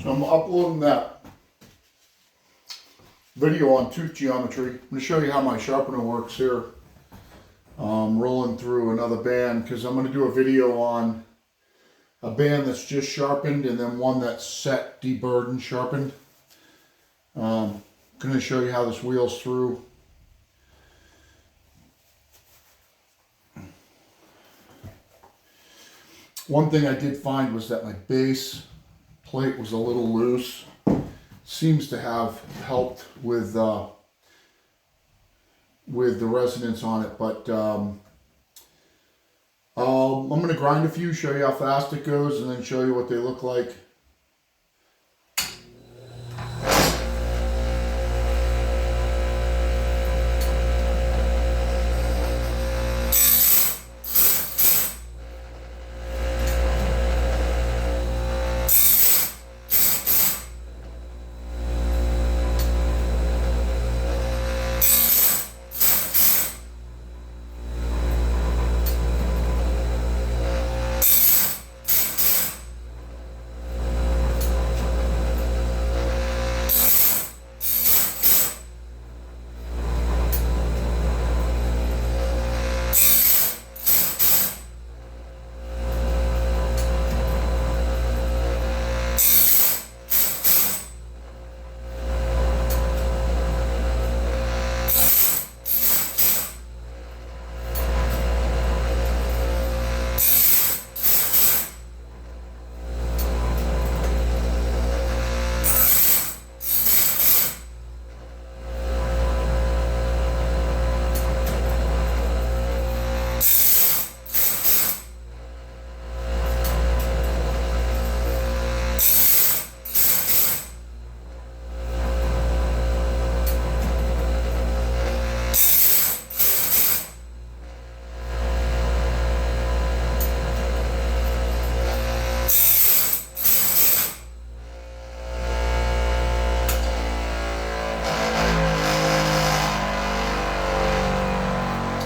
I'm uploading that video on tooth geometry. I'm going to show you how my sharpener works here. Rolling through another band because I'm going to do a video on a band that's just sharpened and then one that's set, deburdened, sharpened. I'm going to show you how this wheels through. One thing I did find was that my base plate was a little loose. Seems to have helped with the resonance on it, but I'm going to grind a few, show you how fast it goes, and then show you what they look like.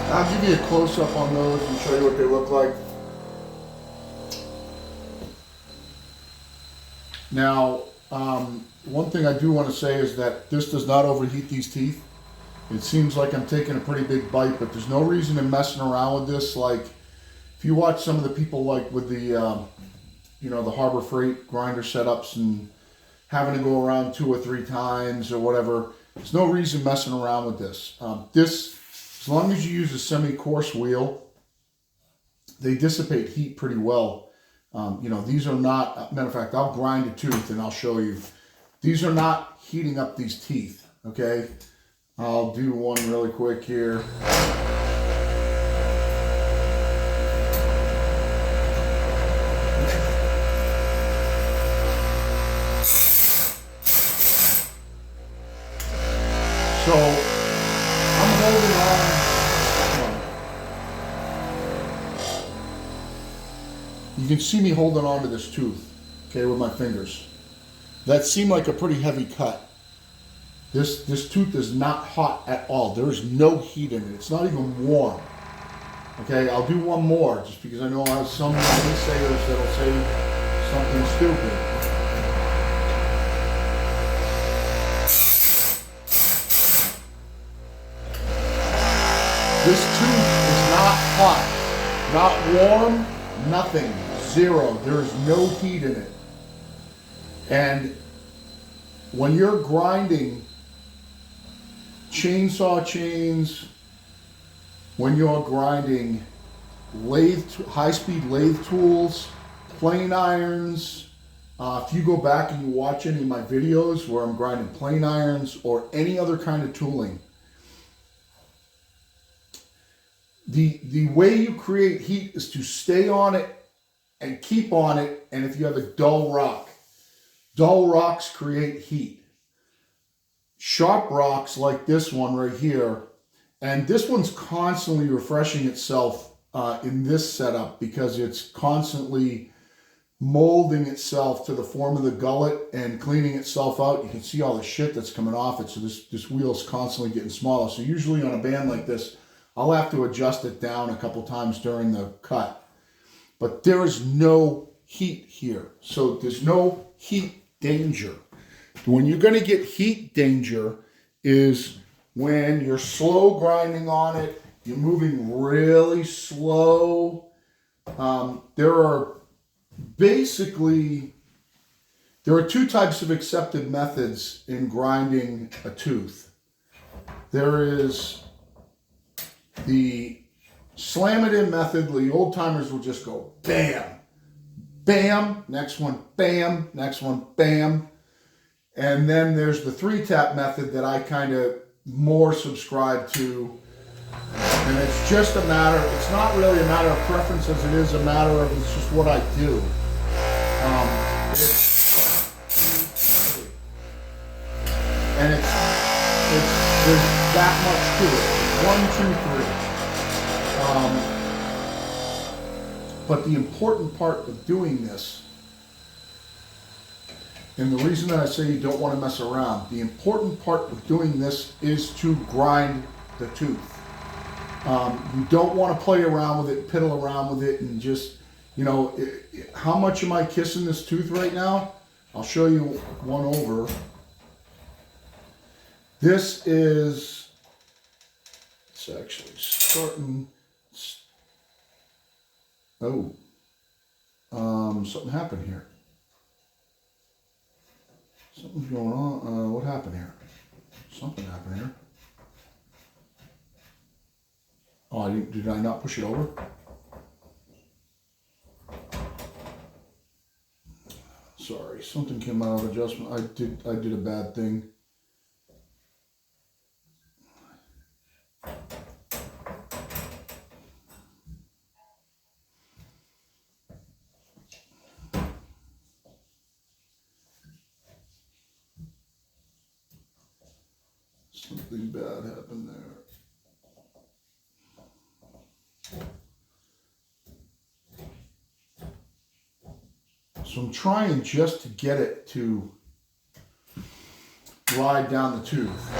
I'll give you a close-up on those and show you what they look like. Now, one thing I do want to say is that this does not overheat these teeth. It seems like I'm taking a pretty big bite, but there's no reason in messing around with this. Like, if you watch some of the people like with the, you know, the Harbor Freight grinder setups and having to go around 2 or 3 times or whatever, there's no reason messing around with this. As long as you use a semi-coarse wheel, they dissipate heat pretty well. You know, these are not, matter of fact, I'll grind a tooth and I'll show you. These are not heating up these teeth, okay? I'll do one really quick here. So, I'm holding on. You can see me holding on to this tooth, okay, with my fingers. That seemed like a pretty heavy cut. This tooth is not hot at all. There is no heat in it. It's not even warm. Okay, I'll do one more just because I know I have some naysayers that'll say something stupid. This tooth is not hot, not warm, nothing, zero. There is no heat in it. And when you're grinding chainsaw chains, when you're grinding high-speed lathe tools, plane irons, if you go back and you watch any of my videos where I'm grinding plane irons or any other kind of tooling, the way you create heat is to stay on it and keep on it. And if you have a dull rocks create heat. Sharp rocks like this one right here, and this one's constantly refreshing itself in this setup because it's constantly molding itself to the form of the gullet and cleaning itself out. You can see all the shit that's coming off it, so this wheel's constantly getting smaller. So usually on a band like this, I'll have to adjust it down a couple times during the cut. But there is no heat here. So there's no heat danger. When you're going to get heat danger is when you're slow grinding on it, you're moving really slow. There are two types of accepted methods in grinding a tooth. There is the slam it in method. The old timers will just go bam, bam, next one, bam, next one, bam. And then there's the 3-tap method that I kind of more subscribe to. And it's just a matter, it's not really a matter of preference as it is a matter of, it's just what I do. There's that much to it. 1, 2, 3. But the important part of doing this, and the reason that I say you don't want to mess around, the important part of doing this is to grind the tooth. You don't want to play around with it, piddle around with it, and just, how much am I kissing this tooth right now? I'll show you one over. This is, it's actually starting, something happened here. Something's going on. What happened here? Something happened here. Oh, did I not push it over? Sorry, something came out of adjustment. I did a bad thing. Something bad happened there. So I'm trying just to get it to ride down the tooth.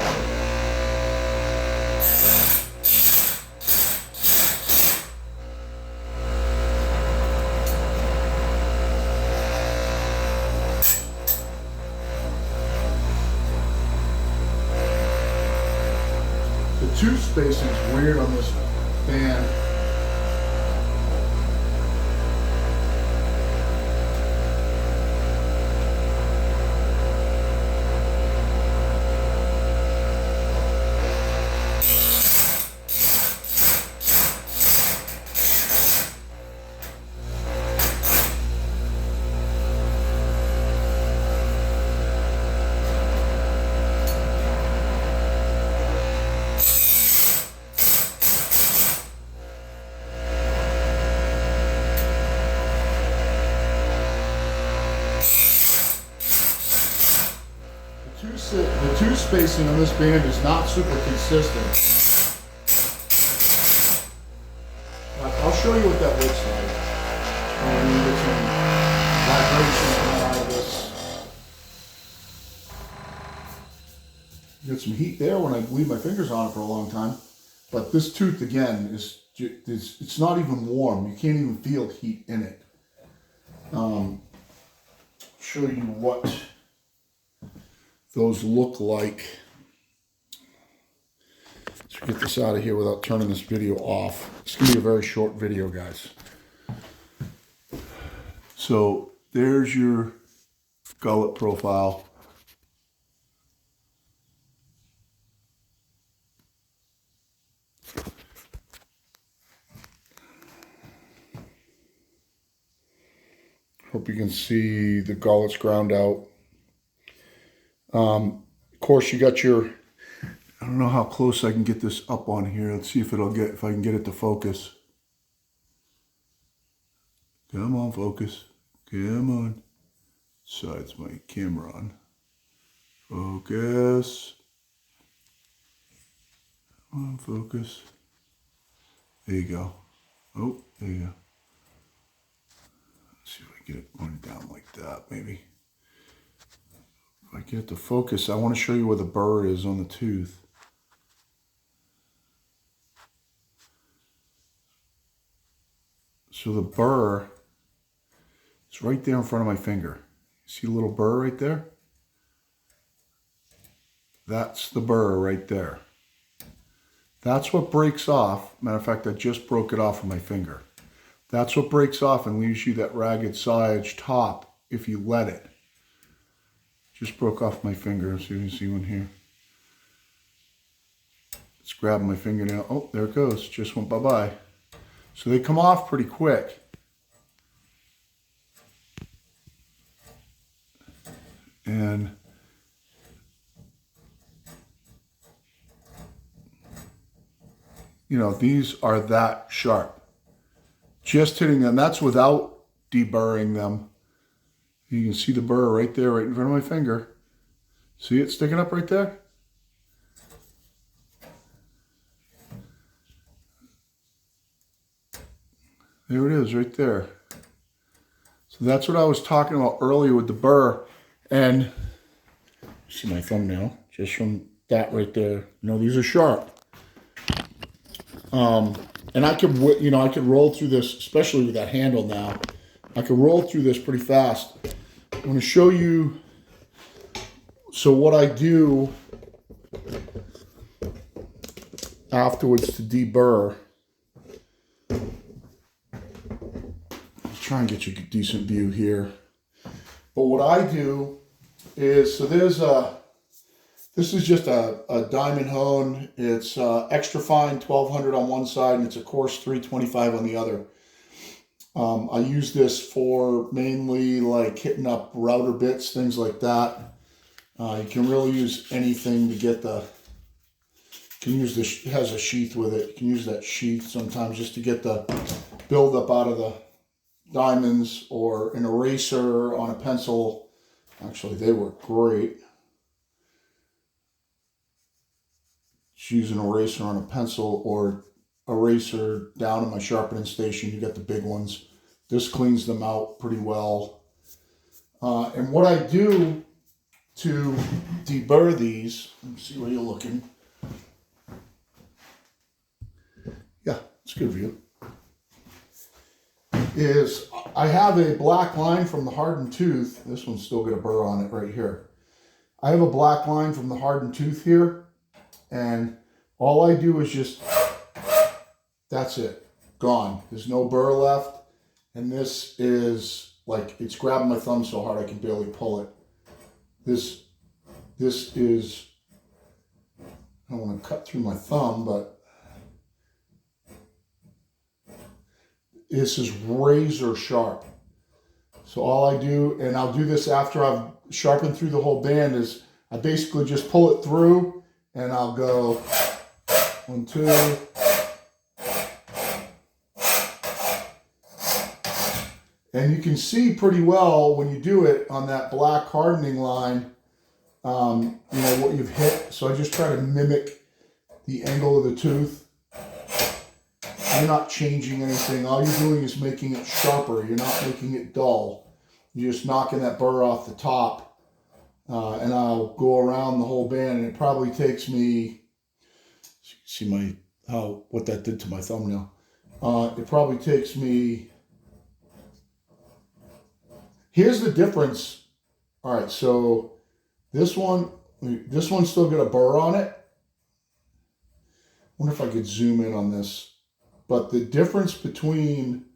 The tooth spacing is weird on this band. The tooth spacing on this band is not super consistent. I'll show you what that looks like. You get some vibration coming out of this. You get some heat there when I leave my fingers on it for a long time. But this tooth again it's not even warm. You can't even feel heat in it. Show you what those look like. Let's get this out of here without turning this video off. It's going to be a very short video, guys. So there's your gullet profile. Hope you can see the gullets ground out. Of course, you got your, I don't know how close I can get this up on here. Let's see if if I can get it to focus. Come on, focus. Come on. Sides my camera on. Focus. Come on, focus. There you go. Oh, there you go. Let's see if I can get it going down like that, maybe. If I get it to focus, I want to show you where the burr is on the tooth. So the burr is right there in front of my finger. See a little burr right there? That's the burr right there. That's what breaks off. Matter of fact, I just broke it off with my finger. That's what breaks off and leaves you that ragged side top if you let it. Just broke off my finger. So you can see one here. It's grabbing my fingernail. Oh, there it goes. Just went bye-bye. So they come off pretty quick. And you know, these are that sharp. Just hitting them, that's without deburring them. You can see the burr right there, right in front of my finger. See it sticking up right there? There it is, right there. So that's what I was talking about earlier with the burr. And see my thumbnail, just from that right there. You know, these are sharp. And I could, you know, I could roll through this, especially with that handle now. I could roll through this pretty fast. I'm going to show you. So what I do afterwards to deburr. I'll try and get you a decent view here. But what I do is, so there's this is just a diamond hone. It's extra fine 1200 on one side and it's a coarse 325 on the other. I use this for mainly like hitting up router bits, things like that. You can really use anything to get the, you can use this, it has a sheath with it. You can use that sheath sometimes just to get the buildup out of the diamonds, or an eraser on a pencil. Actually, they work great. Just use an eraser on a pencil or eraser down in my sharpening station. You got the big ones. This cleans them out pretty well. And what I do to deburr these, let me see where you're looking. Yeah, it's a good view. Is I have a black line from the hardened tooth. This one's still got a burr on it right here. I have a black line from the hardened tooth here, and all I do is just, that's it, gone. There's no burr left, and this is like, it's grabbing my thumb so hard I can barely pull it. This is, I don't want to cut through my thumb, but this is razor sharp. So all I do, and I'll do this after I've sharpened through the whole band, is I basically just pull it through and I'll go 1, 2. And you can see pretty well when you do it on that black hardening line, you know, what you've hit. So I just try to mimic the angle of the tooth. You're not changing anything. All you're doing is making it sharper. You're not making it dull. You're just knocking that burr off the top. And I'll go around the whole band, and it probably takes me, see my, what that did to my thumbnail. It probably takes me, here's the difference. All right, so this one's still got a burr on it. I wonder if I could zoom in on this. But the difference between,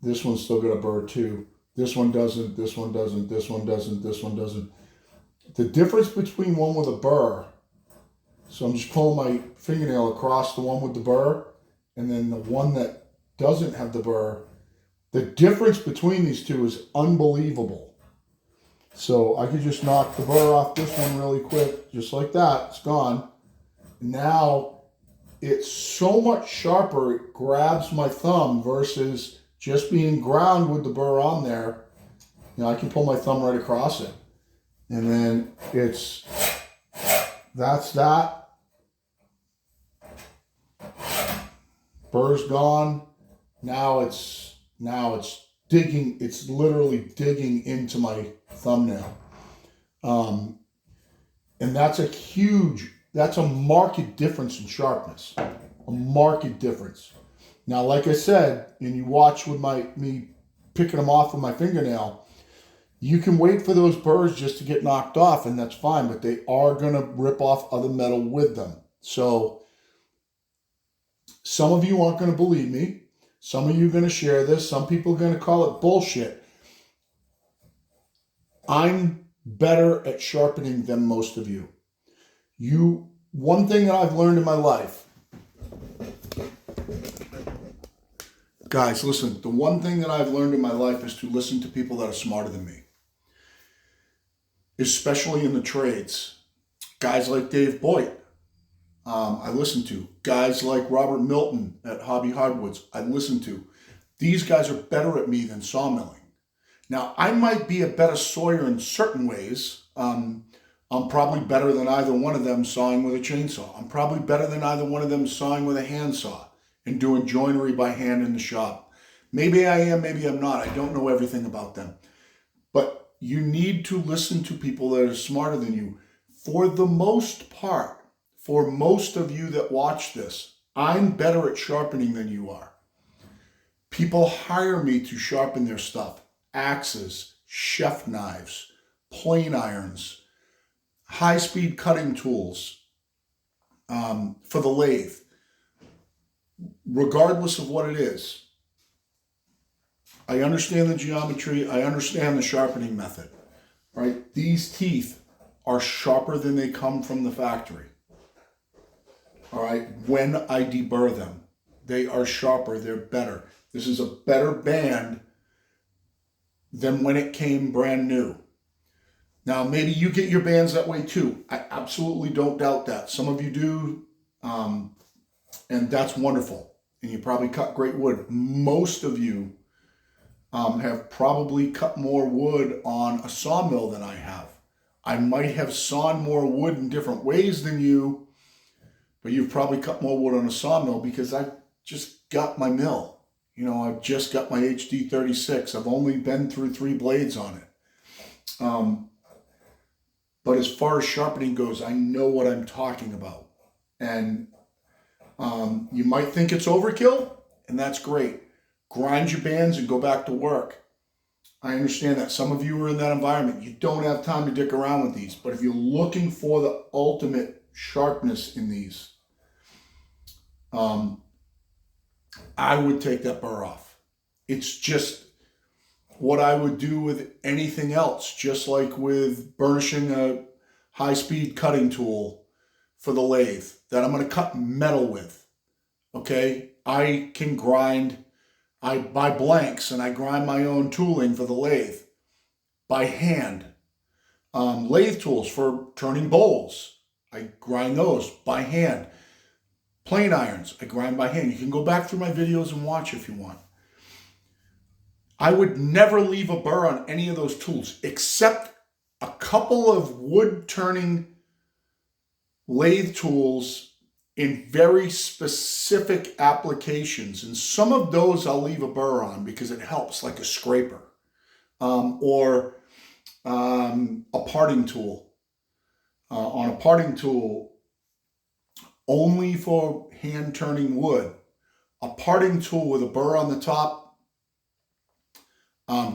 this one's still got a burr too. This one doesn't, this one doesn't, this one doesn't, this one doesn't. The difference between one with a burr, so I'm just pulling my fingernail across the one with the burr, and then the one that doesn't have the burr, the difference between these two is unbelievable. So I could just knock the burr off this one really quick, just like that, it's gone. Now, it's so much sharper, it grabs my thumb versus just being ground with the burr on there. You know, I can pull my thumb right across it. And then that's that. Burr's gone. Now it's digging, it's literally digging into my thumbnail. And that's a marked difference in sharpness, a marked difference. Now, like I said, and you watch with me picking them off with my fingernail, You can wait for those burrs just to get knocked off, and that's fine, but they are going to rip off other metal with them. So some of you aren't going to believe me. Some of you are going to share this. Some people are going to call it bullshit. I'm better at sharpening than most of you. One thing that I've learned in my life, guys, listen, the one thing that I've learned in my life is to listen to people that are smarter than me, especially in the trades. Guys like Dave Boyd, I listen to. Guys like Robert Milton at Hobby Hardwoods, I listen to. These guys are better at me than sawmilling. Now, I might be a better sawyer in certain ways. I'm probably better than either one of them sawing with a chainsaw. I'm probably better than either one of them sawing with a handsaw and doing joinery by hand in the shop. Maybe I am, maybe I'm not. I don't know everything about them. But you need to listen to people that are smarter than you. For the most part, for most of you that watch this, I'm better at sharpening than you are. People hire me to sharpen their stuff. Axes, chef knives, plane irons, high-speed cutting tools for the lathe. Regardless of what it is, I understand the geometry, I understand the sharpening method, right? These teeth are sharper than they come from the factory, all right? When I deburr them, they are sharper, they're better. This is a better band than when it came brand new. Now, maybe you get your bands that way too. I absolutely don't doubt that. Some of you do, and that's wonderful. And you probably cut great wood. Most of you have probably cut more wood on a sawmill than I have. I might have sawn more wood in different ways than you, but you've probably cut more wood on a sawmill because I just got my mill. You know, I've just got my HD 36. I've only been through 3 blades on it. But as far as sharpening goes, I know what I'm talking about. And you might think it's overkill, and that's great. Grind your bands and go back to work. I understand that. Some of you are in that environment. You don't have time to dick around with these. But if you're looking for the ultimate sharpness in these, I would take that burr off. It's just what I would do with anything else, just like with burnishing a high-speed cutting tool for the lathe that I'm going to cut metal with, okay? I can grind, I buy blanks and I grind my own tooling for the lathe by hand. Lathe tools for turning bowls, I grind those by hand. Plane irons, I grind by hand. You can go back through my videos and watch if you want. I would never leave a burr on any of those tools except a couple of wood turning lathe tools in very specific applications. And some of those I'll leave a burr on because it helps, like a scraper or a parting tool. On a parting tool, only for hand turning wood, a parting tool with a burr on the top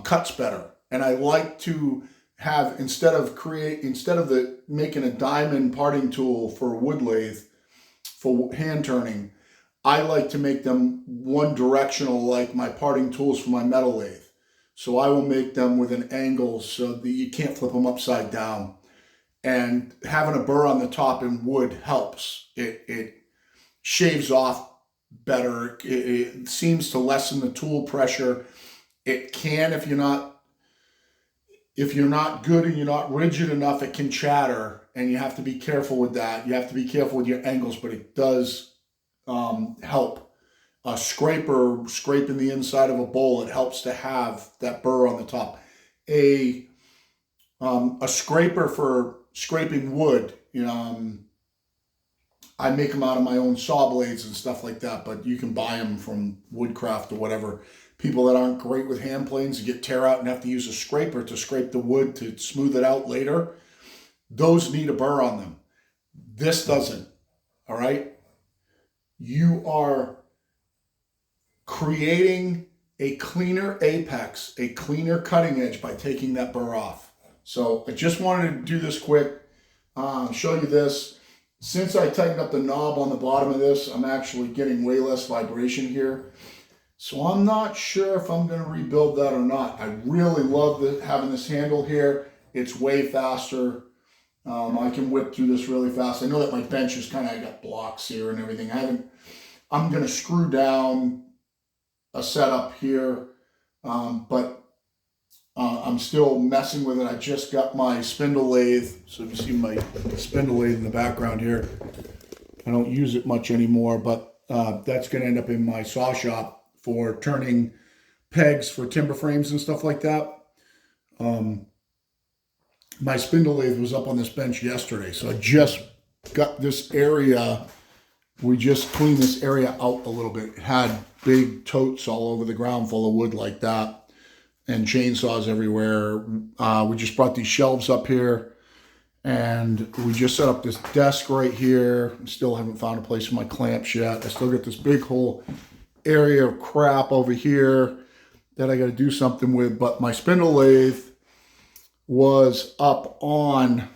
cuts better. And I like to have, instead of making a diamond parting tool for a wood lathe for hand turning, I like to make them one directional like my parting tools for my metal lathe. So I will make them with an angle so that you can't flip them upside down. And having a burr on the top in wood helps. It shaves off better. It seems to lessen the tool pressure. It can, if you're not good and you're not rigid enough, it can chatter, and you have to be careful with that. You have to be careful with your angles, but it does help. A scraper scraping the inside of a bowl, it helps to have that burr on the top. A scraper for scraping wood, I make them out of my own saw blades and stuff like that, but you can buy them from Woodcraft or whatever. People that aren't great with hand planes get tear out and have to use a scraper to scrape the wood to smooth it out later. Those need a burr on them. This doesn't, all right? You are creating a cleaner apex, a cleaner cutting edge by taking that burr off. So I just wanted to do this quick, show you this. Since I tightened up the knob on the bottom of this, I'm actually getting way less vibration here. So I'm not sure if I'm going to rebuild that or not. I really love having this handle here. It's way faster. I can whip through this really fast. I know that my bench is kind of, I got blocks here and everything. I'm going to screw down a setup here, but I'm still messing with it. I just got my spindle lathe. So you see my spindle lathe in the background here. I don't use it much anymore, but that's going to end up in my saw shop for turning pegs for timber frames and stuff like that. My spindle lathe was up on this bench yesterday, so I just got this area. We just cleaned this area out a little bit. It had big totes all over the ground full of wood like that and chainsaws everywhere. We just brought these shelves up here and we just set up this desk right here. Still haven't found a place for my clamps yet. I still got this big whole area of crap over here that I got to do something with, but my spindle lathe was up on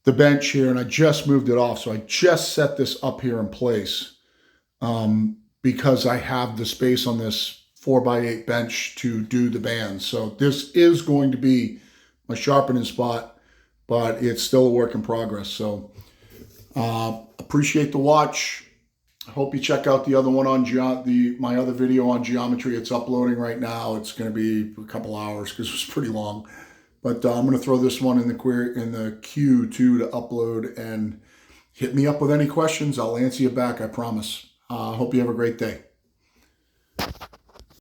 the bench here and I just moved it off. So I just set this up here in place because I have the space on this 4x8 bench to do the bands. So this is going to be my sharpening spot, but it's still a work in progress. So appreciate the watch. I hope you check out the other one on my other video on geometry. It's uploading right now. It's going to be a couple hours because it was pretty long. But I'm going to throw this one in the queue too to upload, and hit me up with any questions. I'll answer you back, I promise. Hope you have a great day.